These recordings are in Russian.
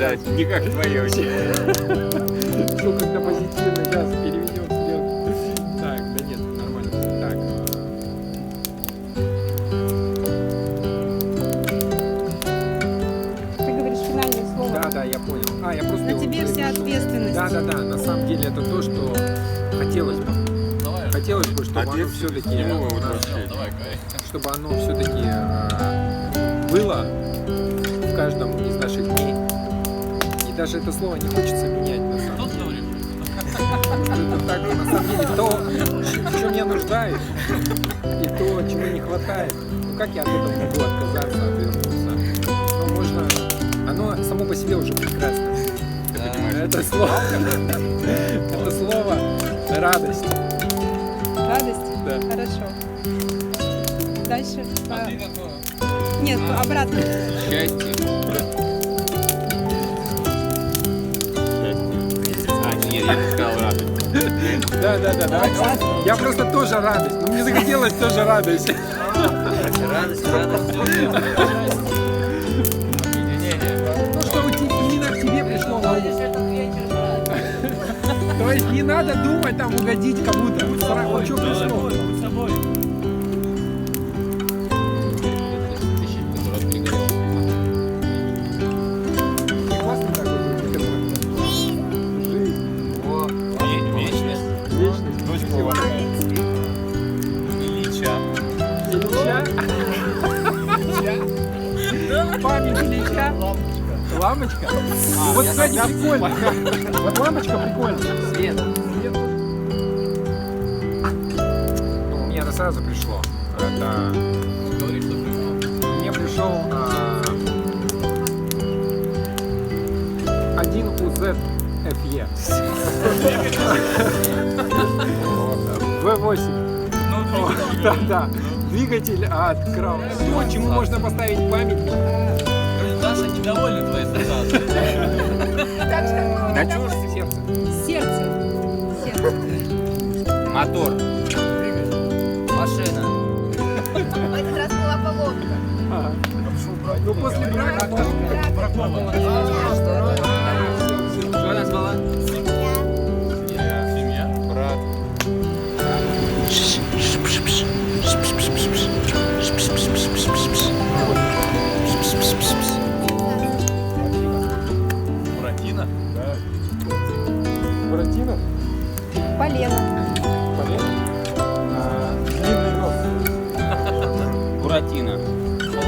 это не как твое. Все как-то позитивно, сейчас переведем вперед. Так, да нет, нормально. Так. Ты говоришь финальное слово. Да, я понял. Я просто На его тебе вся произношу. ответственность. Да, на самом деле это то, что хотелось бы. Хотелось бы, чтобы оно все-таки, чтобы оно все-таки было в каждом из наших дней. И даже это слово не хочется менять на самом деле. Это так, на самом деле, то, в чем я нуждаюсь, и то, чего не хватает. Ну как я от этого могу отказаться, отвернуться? Ну можно, оно само по себе уже прекрасно. Это слово радость. Радость? Да. Хорошо. Дальше. Нет, обратно. Счастье. Нет, я не сказал радость. Да. Я просто тоже радость. Но мне захотелось тоже радость. Радость. Ну что именно к тебе пришло на ум. То есть не надо думать там угодить кому-то. Вот что пришло. Не классно так вот? Жизнь. Вечность. Вечность. Спасибо. Ильича. Ильича? Память Ильича? Лампочка? Вот, кстати, прикольно. Вот лампочка прикольная. Свет. Ну, мне это сразу пришло. Это... Мне пришел один УЗ ФЕ. В8. Да. Двигатель от крау. То, чему можно поставить памятник. Даша недовольна твоей ассоциацией. На чушь сердце. Сердце. Мотор. Машина. В этот раз была поломка. Ну, после брака. Что назвала? Семья. Брат. Буратино? Буратино? Полено. Полено? Длинный нос. Буратино. Что?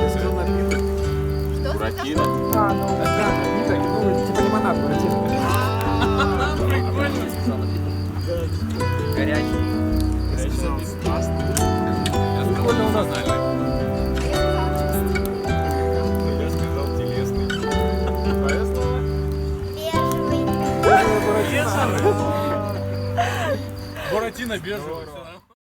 Буратино. Ну, да, напиток, ну, типа лимонад Буратино. Прикольно. Горячий. Прикольно у нас. Я сказал телесный. Бежевый. Буратино. Буратино бежевый.